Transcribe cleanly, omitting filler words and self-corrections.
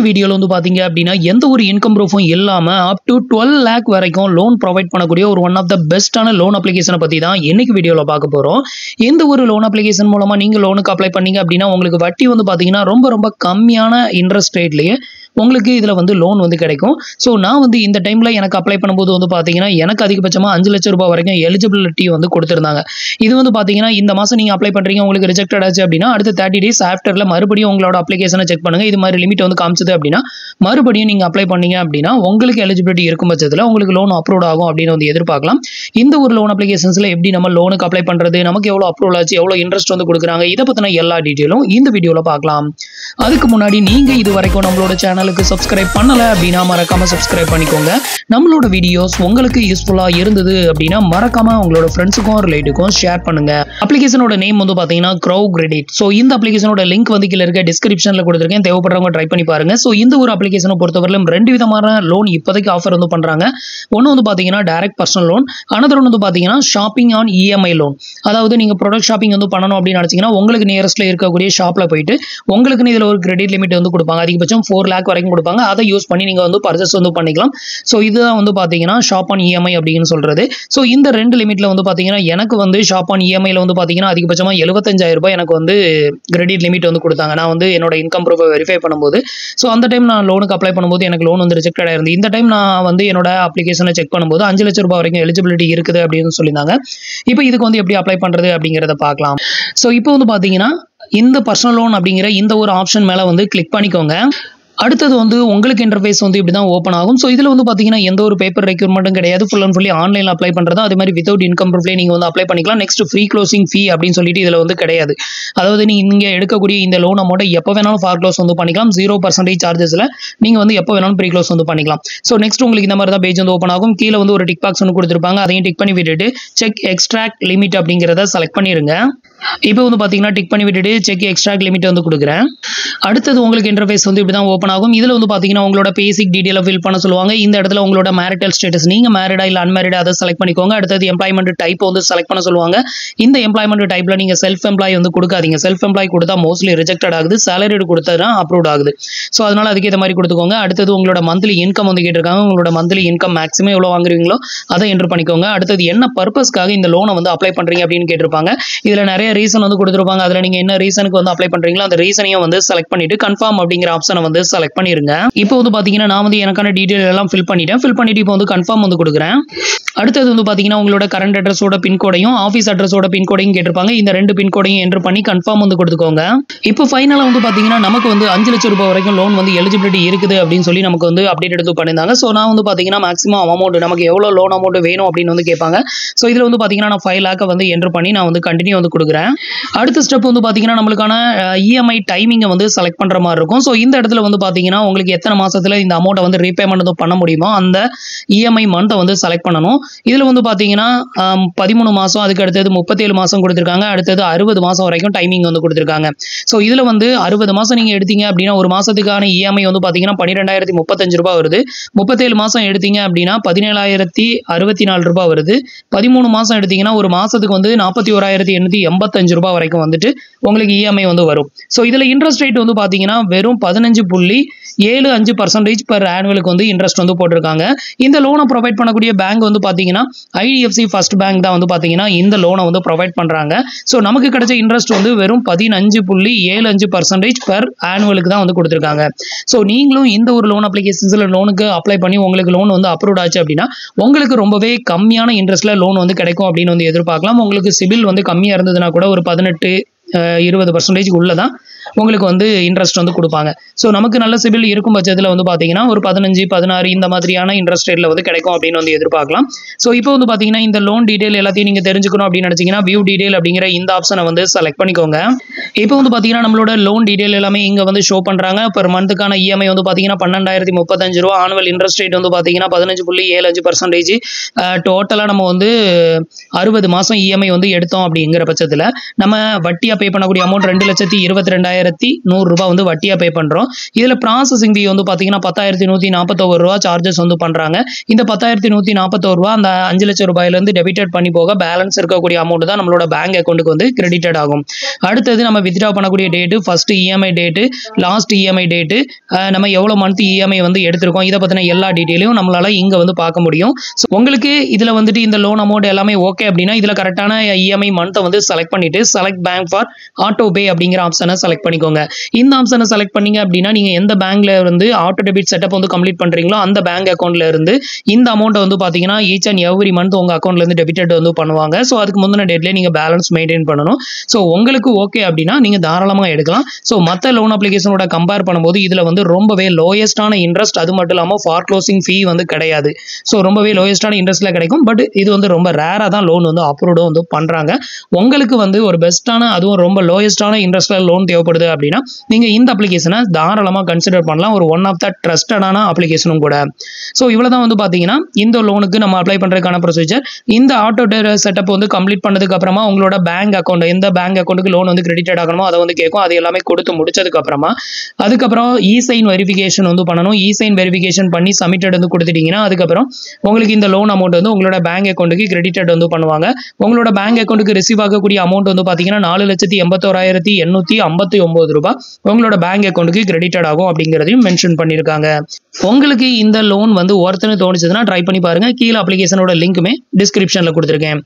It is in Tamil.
வீடியோல வந்து பாத்தீங்க அப்படின்னா எந்த ஒரு இன்கம் ப்ரூஃபும் இல்லாம அப் டு 12 lakh வரைக்கும் லோன் ப்ரொவைட் பண்ணக்கூடிய ஒரு ஒன் ஆஃப் த பெஸ்ட்டான லோன் அப்ளிகேஷனை பத்தி தான் இன்னைக்கு வீடியோல பார்க்க போறோம். எந்த ஒரு லோன் அப்ளிகேஷன் மூலமா நீங்க லோனுக்கு அப்ளை பண்ணீங்க அப்படின்னா உங்களுக்கு வட்டி வந்து பாத்தீங்கன்னா ரொம்ப ரொம்ப கம்மியான இன்ட்ரெஸ்ட் ரேட்லயே உங்களுக்கு இதுல வந்து லோன் வந்து கிடைக்கும். ஸோ நான் வந்து இந்த டைம்ல எனக்கு அப்ளை பண்ணும்போது வந்து பாத்தீங்கன்னா எனக்கு அதிகபட்சமா 5 லட்சம் ரூபாய் வரைக்கும் எலிஜிபிலிட்டி வந்து கொடுத்திருந்தாங்க. இது வந்து பாத்தீங்கன்னா இந்த மாசம் நீங்க அப்ளை பண்றீங்க, உங்களுக்கு ரிஜெக்டட் ஆச்சு அப்படின்னா அடுத்த 30 days ஆஃப்டர்ல மறுபடியும் உங்களோட அப்ளிகேஷனை செக் பண்ணுங்க. இது மாதிரி லிமிட் வந்து காமிச்சது அப்படின்னா மறுபடியும் நீங்க அப்ளை பண்ணீங்க அப்படின்னா உங்களுக்கு எலிஜிபிலிட்டி இருக்கும் பட்சத்தில் உங்களுக்கு லோன் அப்ரூவ் ஆகும் அப்படின்னு வந்து எதிர்பார்க்கலாம். இந்த ஒரு லோன் அப்ளிகேஷன்ஸ்ல எப்படி நம்ம லோனுக்கு அப்ளை பண்றது, நமக்கு எவ்வளவு அப்ரூவல் ஆச்சு, எவ்வளவு இன்ட்ரெஸ்ட் வந்து கொடுக்குறாங்க, இதை பத்தின எல்லா டீட்டெயிலும் இந்த வீடியோல பார்க்கலாம். அதுக்கு முன்னாடி நீங்க இது வரைக்கும் நம்மளோட சேனலுக்கு சப்ஸ்கிரைப் பண்ணல அப்படின்னா மறக்காம சப்ஸ்கிரைப் பண்ணிக்கோங்க. நம்மளோட வீடியோஸ் உங்களுக்கு யூஸ்ஃபுல்லா இருந்தது அப்படின்னா மறக்காம உங்களோட ஃப்ரெண்ட்ஸுக்கும் ரிலேட்டிவ்க்கும் ஷேர் பண்ணுங்க. அப்ளிகேஷனோட நேம் வந்து பாத்தீங்கன்னா க்ரௌ கிரெடிட். ஸோ இந்த அப்ளிகேஷனோட லிங்க் வந்து கீழே இருக்க டிஸ்கிரிப்ஷன்ல கொடுத்துருக்கேன், தேவைப்படுறவங்க ட்ரை பண்ணி பாருங்க. ஸோ இந்த ஒரு அப்ளிகேஷனை பொறுத்தவரையிலும் 2 விதமான லோன் இப்போதைக்கு ஆஃபர் வந்து பண்றாங்க. ஒன்று வந்து பாத்தீங்கன்னா டைரக்ட் பர்சனல் லோன், அனதர் ஒன்று வந்து பாத்தீங்கன்னா ஷாப்பிங் ஆன் இஎம்ஐ லோன். அதாவது நீங்க ப்ராடக்ட் ஷாப்பிங் வந்து பண்ணணும் அப்படின்னு நினைச்சீங்கன்னா உங்களுக்கு நியரஸ்ட்ல இருக்கக்கூடிய ஷாப்ல போயிட்டு உங்களுக்கு இதுல ஒரு கிரெடிட் லிமிட் வந்து கொடுப்பாங்க. அதிகபட்சம் 4 lakh வரைக்கும் கொடுப்பாங்க. அதை யூஸ் பண்ணி நீங்க வந்து பர்ச்சேஸ் வந்து பண்ணிக்கலாம். ஸோ இதுதான் வந்து பாத்தீங்கன்னா ஷாப் ஆன் இஎம்ஐ அப்படின்னு சொல்றது. ஸோ இந்த 2 லிமிட்ல வந்து பாத்தீங்கன்னா எனக்கு வந்து ஷாப் ஆன் இஎம்ஐல வந்து பாத்தீங்கன்னா அதிகபட்சமா 75,000 ரூபாய் எனக்கு வந்து கிரெடிட் லிமிட் வந்து கொடுத்தாங்க. நான் வந்து என்னோட இன்கம் ப்ரூஃபை வெரிஃபை பண்ணும்போது ஸோ அந்த டைம் நான் லோனுக்கு அப்ளை பண்ணும்போது எனக்கு லோன் வந்து ரிஜெக்டட் ஆயிருந்து. இந்த டைம் நான் வந்து என்னோட அப்ளிகேஷனை செக் பண்ணும்போது 5 லட்சம் ரூபாய் வரைக்கும் எலிஜிபிலிட்டி இருக்குது அப்படின்னு சொல்லியிருந்தாங்க. இப்போ இதுக்கு வந்து எப்படி அப்ளை பண்றது அப்படிங்கிறத பார்க்கலாம். ஸோ இப்போ வந்து பாத்தீங்கன்னா இந்த பர்சனல் லோன் அப்படிங்கிற இந்த ஒரு ஆப்ஷன் மேல வந்து கிளிக் பண்ணிக்கோங்க. அடுத்தது வந்து உங்களுக்கு இன்டர்ஃபேஸ் வந்து இப்படி தான் ஓப்பன் ஆகும். ஸோ இதில் வந்து பார்த்தீங்கன்னா எந்த ஒரு பேப்பர் ரெக்யூர்மெண்ட்டும் கிடையாது. ஃபுல் அண்ட் ஃபுல்லி ஆன்லைனில் அப்ளை பண்ணுறது. அதே மாதிரி வித்தவுட் இன்கம் ப்ரூஃப்லேயே நீங்கள் வந்து அப்ளை பண்ணிக்கலாம். நெக்ஸ்ட் ஃப்ரீ க்ளோசிங் ஃபீ அப்படின்னு சொல்லிட்டு இதில் வந்து கிடையாது. அதாவது நீங்கள் எடுக்கக்கூடிய இந்த லோன் அமௌண்ட்டை எப்போ வேணாலும் ஃபார் க்ளோஸ் வந்து பண்ணிக்கலாம். 0% சார்ஜஸில் நீங்கள் வந்து எப்போ வேணாலும் ப்ரீ க்ளோஸ் வந்து பண்ணிக்கலாம். ஸோ நெக்ஸ்ட் உங்களுக்கு இந்த மாதிரி தான் பேஜ் வந்து ஓப்பன் ஆகும். கீழே வந்து ஒரு டிக் பாக்ஸ் ஒன்று கொடுத்துருப்பாங்க. அதையும் டிக் பண்ணி விட்டுட்டு செக் எக்ஸ்ட்ராக்ட் லிமிட் அப்படிங்கிறத செலக்ட் பண்ணிடுங்க. இப்போ வந்து பார்த்தீங்கன்னா டிக் பண்ணி விட்டுட்டு செக் எக்ஸ்ட்ராக்ட் லிமிட் வந்து கொடுக்குறேன். அடுத்தது உங்களுக்கு இன்டர்ஃபேஸ் வந்து இப்படி தான் ஓப்பன் ஆகும். இதில் வந்து பார்த்தீங்கன்னா உங்களோட பேசிக் டீடைலை ஃபில் பண்ண சொல்லுவாங்க. இந்த இடத்துல உங்களோட மேரிட்டல் ஸ்டேட்டஸ், நீங்கள் மேரிடா இல்லை அன்மேரிடா அதை செலக்ட் பண்ணிக்கோங்க. அடுத்தது எம்ப்ளாய்மெண்ட் டைப் வந்து செலக்ட் பண்ண சொல்லுவாங்க. இந்த எம்ப்ளாய்மெண்ட் டைப்ல நீங்கள் செல்ஃப் எம்ப்ளாய் வந்து கொடுக்காதீங்க. செல்ஃப் எம்ப்ளாய் கொடுத்தா மோஸ்ட்லி ரிஜெக்டட் ஆகுது. சேலரிடு கொடுத்தா அப்ரூவ் ஆகுது. ஸோ அதனால அதுக்கேற்ற மாதிரி கொடுத்துக்கோங்க. அடுத்தது உங்களோட மந்த்லி இன்கம் வந்து கேட்டிருக்காங்க. உங்களோட மந்த்லி இன்கம் மேக்ஸிமம் எவ்வளோ வாங்குறீங்களோ அதை என்டர் பண்ணிக்கோங்க. அடுத்தது என்ன பர்பஸ்க்காக இந்த லோனை வந்து அப்ளை பண்றீங்க அப்படின்னு கேட்டிருப்பாங்க. இதில் நிறைய ரீசன் வந்து கொடுத்துருப்பாங்க. அதில் நீங்க என்ன ரீசனுக்கு வந்து அப்ளை பண்றீங்களோ அந்த ரீசனையும் வந்து செலக்ட் பண்ணிட்டு கன்ஃபார்ம் அப்படிங்கிற ஆப்ஷனை வந்து செலக்ட் பண்ணிருங்க. இப்போ வந்து பாத்தீங்கன்னா நான் வந்து எனக்கான டீடைல் எல்லாம் ஃபில் பண்ணிட்டு இப்போ வந்து கன்ஃபார்ம் வந்து கொடுக்குறேன். அடுத்தது வந்து பாத்தீங்கன்னா உங்களோட கரண்ட் அட்ரஸோட பின்கோடையும் ஆஃபீஸ் அட்ரஸோட பின்கோடையும் கேட்டிருப்பாங்க. இந்த 2 பின்கோடையும் என்டர் பண்ணி கன்ஃபார்ம் வந்து கொடுத்துக்கோங்க. இப்போ ஃபைனலாக வந்து பாத்தீங்கன்னா நமக்கு வந்து 5 லட்சம் ரூபாய் வரைக்கும் லோன் வந்து எலிஜிபிலிட்டி இருக்குது அப்படின்னு சொல்லி நமக்கு வந்து அப்டேட் எடுத்து பண்ணியிருந்தாங்க. ஸோ நான் வந்து பாத்தீங்கன்னா மேக்ஸிமம் அமௌண்ட் நமக்கு எவ்வளோ லோன் அமௌண்ட் வேணும் அப்படின்னு வந்து கேட்பாங்க. ஸோ இதில் வந்து பாத்தீங்கன்னா நான் 5 lakh வந்து என்டர் பண்ணி நான் வந்து கண்டினியூ வந்து கொடுக்குறேன். அடுத்த ஸ்டெப் வந்து பாத்தீங்கன்னா நம்மளுக்கான இஎம்ஐ டைமிங்கை வந்து செலக்ட் பண்ற மாதிரி இருக்கும். ஸோ இந்த இடத்துல வந்து பாத்தீங்கன்னா உங்களுக்கு எத்தனை மாசத்துல இந்த அமௌண்ட்டை வந்து ரீபேமெண்ட் பண்ண முடியுமோ அந்த இஎம்ஐ மந்த்தை வந்து செலக்ட் பண்ணணும். இதுல வந்து பாத்தீங்கன்னா 13 மாசம், அதுக்கு அடுத்தது 37 மாசம் கொடுத்துருக்காங்க. அடுத்தது 60 மாசம் வரைக்கும் டைமிங் வந்து கொடுத்துருக்காங்க. ஸோ இதுல வந்து 60 மாசம் நீங்க எடுத்தீங்க அப்படின்னா ஒரு மாசத்துக்கான இஎம்ஐ வந்து பாத்தீங்கன்னா 12,035 ரூபாய் வருது. 37 மாசம் எடுத்தீங்க அப்படின்னா 17,064 ரூபாய் வருது. 13 மாசம் எடுத்தீங்கன்னா ஒரு மாசத்துக்கு வந்து 41,885 ரூபாய் வரைக்கும் வந்துட்டு உங்களுக்கு இஎம்ஐ வந்து வரும். ஸோ இதுல இன்ட்ரெஸ்ட் ரேட் வந்து பாத்தீங்கன்னா வெறும் 15.75% பெர் ஆனுவலுக்கு வந்து இன்ட்ரெஸ்ட் வந்து போட்டிருக்காங்க. இந்த லோனை ப்ரொவைட் பண்ணக்கூடிய பேங்க் வந்து பாத்தீங்கன்னா ஐடிஎஃப்சி ஃபர்ஸ்ட் பேங்க் தான் வந்து பாத்தீங்கன்னா இந்த லோனை வந்து ப்ரொவைட் பண்றாங்க. ஸோ நமக்கு கிடைச்ச இன்ட்ரெஸ்ட் வந்து வெறும் 15.75% பெர் ஆனுவலுக்கு தான் வந்து கொடுத்துருக்காங்க. ஸோ நீங்களும் இந்த ஒரு லோன் அப்ளிகேஷன்ஸ்ல லோனுக்கு அப்ளை பண்ணி உங்களுக்கு லோன் வந்து அப்ரூவ் ஆச்சு அப்படின்னா உங்களுக்கு ரொம்பவே கம்மியான இன்ட்ரெஸ்ட்ல லோன் வந்து கிடைக்கும் அப்படின்னு வந்து எதிர்பார்க்கலாம். உங்களுக்கு சிபில் வந்து கம்மியா இருந்ததுன்னா கூட ஒரு 18-20% உள்ளதான் உங்களுக்கு வந்து இன்ட்ரெஸ்ட் வந்து கொடுப்பாங்க. ஸோ நமக்கு நல்ல சிபில் இருக்கும் பட்சத்தில் வந்து பார்த்தீங்கன்னா ஒரு 15-16 இந்த மாதிரியான இன்ட்ரெஸ்ட் ரேட்ல வந்து கிடைக்கும் அப்படின்னு வந்து எதிர்பார்க்கலாம். ஸோ இப்போ வந்து பார்த்தீங்கன்னா இந்த லோன் டீடைல் எல்லாத்தையும் நீங்க தெரிஞ்சுக்கணும் அப்படின்னு நினைச்சீங்கன்னா வியூ டீடைல் அப்படிங்கிற இந்த ஆப்ஷனை வந்து செலக்ட் பண்ணிக்கோங்க. இப்போ வந்து பார்த்தீங்கன்னா நம்மளோட லோன் டீடைல் எல்லாமே இங்க வந்து ஷோ பண்றாங்க. பெர் மந்த்துக்கான இஎம்ஐ வந்து பார்த்தீங்கன்னா 12,035 ரூபா. ஆனுவல் இன்ட்ரெஸ்ட் ரேட் வந்து பார்த்தீங்கன்னா 15.75%. டோட்டலாக நம்ம வந்து 60 மாசம் இஎம்ஐ வந்து எடுத்தோம் அப்படிங்கிற பட்சத்தில் நம்ம வட்டியா பே பண்ணக்கூடிய அமௌண்ட் 2,22,100 ரூபாய் வந்து வட்டியா பே பண்றோம். இதுல ப்ராசஸிங் ஃபீ வந்து பாத்தீங்கன்னா 10,141 ரூபாய் சார்ஜஸ் வந்து பண்றாங்க. இந்த 10,141 ரூபாய் அந்த 5 லட்சம் ரூபாயில இருந்து டெபிட்டட் பண்ணி போக பேலன்ஸ் இருக்கக்கூடிய அமௌண்ட் தான் நம்மளோட பேங்க் அக்கௌண்ட்டுக்கு வந்து கிரெடிட்டட் ஆகும். அடுத்தது நம்ம வித்ட்ரா பண்ணக்கூடிய date, first EMI date, last EMI date, நம்ம எவ்வளோ மந்த் இஎம்ஐ வந்து எடுத்திருக்கோம், இதை பற்றின எல்லா டீட்டெயிலையும் நம்மளால இங்கே வந்து பார்க்க முடியும். ஸோ உங்களுக்கு இதில் வந்துட்டு இந்த லோன் அமௌண்ட் எல்லாமே ஓகே அப்படின்னா இதில் கரெக்டான இஎம்ஐ மந்த்தை வந்து செலக்ட் பண்ணிட்டு select bank for auto pay அப்படிங்கிற ஆப்ஷனை செலக்ட் பண்ணிக்கோங்க. இந்த ஆப்ஷனை செலக்ட் பண்ணீங்க அப்படின்னா நீங்கள் எந்த பேங்க்ல இருந்து ஆட்டோ டெபிட் செட்டப் வந்து கம்ப்ளீட் பண்ணுறீங்களோ அந்த பேங்க் அக்கௌண்ட்ல இருந்து இந்த அமௌண்ட்டை வந்து பார்த்தீங்கன்னா ஈச் அண்ட் எவ்ரி மந்த் உங்கள் அக்கௌண்ட்லேருந்து டெபிட்டட் வந்து பண்ணுவாங்க. ஸோ அதுக்கு முந்தின டேட்லேயே நீங்கள் பேலன்ஸ் மெயின்டைன் பண்ணணும். ஸோ உங்களுக்கு ஓகே அப்படின்னா நீங்கள் தாராளமாக எடுக்கலாம். ஸோ மற்ற லோன் அப்ளிகேஷனோட கம்பேர் பண்ணும்போது இதில் வந்து ரொம்பவே லோயஸ்டான இன்ட்ரெஸ்ட், அது மட்டும் இல்லாமல் ஃபார் க்ளோசிங் ஃபீ வந்து கிடையாது. ஸோ ரொம்பவே லோயஸ்டான இன்ட்ரெஸ்ட்ல கிடைக்கும். பட் இது வந்து ரொம்ப ரேராக தான் லோன் வந்து அப்ரூவ்டும் வந்து பண்ணுறாங்க. உங்களுக்கு வந்து ஒரு பெஸ்ட்டான, அதுவும் ரொம்ப லோயஸ்டான இன்ட்ரெஸ்ட்ல லோன் தேவைப்படுது அப்படின்னா நீங்கள் இந்த அப்ளிகேஷனை தாராளமாக கன்சிடர் பண்ணலாம். ஒரு ஒன் ஆஃப் த ட்ரஸ்டடான அப்ளிகேஷனும் கூட. ஸோ இவ்வளோ தான் வந்து பார்த்தீங்கன்னா இந்த லோனுக்கு நம்ம அப்ளை பண்ணுறதுக்கான ப்ரொசீஜர். இந்த ஆட்டோ செட்டப் வந்து கம்ப்ளீட் பண்ணதுக்கு அப்புறமா உங்களோட பேங்க் அக்கௌண்ட், எந்த பேங்க் அக்கௌண்ட்டுக்கு லோன் வந்து கிரெடிட்டட் ஆகணுமோ அதை வந்து கேட்கும். அது எல்லாமே கொடுத்து முடிச்சதுக்கு அப்புறமா அதுக்கப்புறம் இ-சைன் வெரிஃபிகேஷன் வந்து பண்ணணும். இ-சைன் வெரிஃபிகேஷன் பண்ணி சப்மிட்டட் வந்து கொடுத்துட்டீங்கன்னா அதுக்கப்புறம் உங்களுக்கு இந்த லோன் அமௌண்ட் வந்து உங்களோட பேங்க் அக்கௌண்ட்டுக்கு கிரெடிட்டட் வந்து பண்ணுவாங்க. உங்களோட பேங்க் அக்கௌண்ட்டுக்கு ரிசீவ் ஆகக்கூடிய அமௌண்ட் வந்து பார்த்தீங்கன்னா 4,81,859 ரூபாய் உங்களோட பேங்க் அக்கௌண்ட்டுக்கு கிரெடிட்டட் ஆகும் அப்படிங்கிறதையும் மென்ஷன் பண்ணியிருக்காங்க. உங்களுக்கு இந்த லோன் வந்து ஒர்த்துன்னு தோணுச்சுன்னா ட்ரை பண்ணி பாருங்க. கீழே அப்ளிகேஷனோட லிங்க்குமே டிஸ்கிரிப்ஷனில் கொடுத்துருக்கேன்.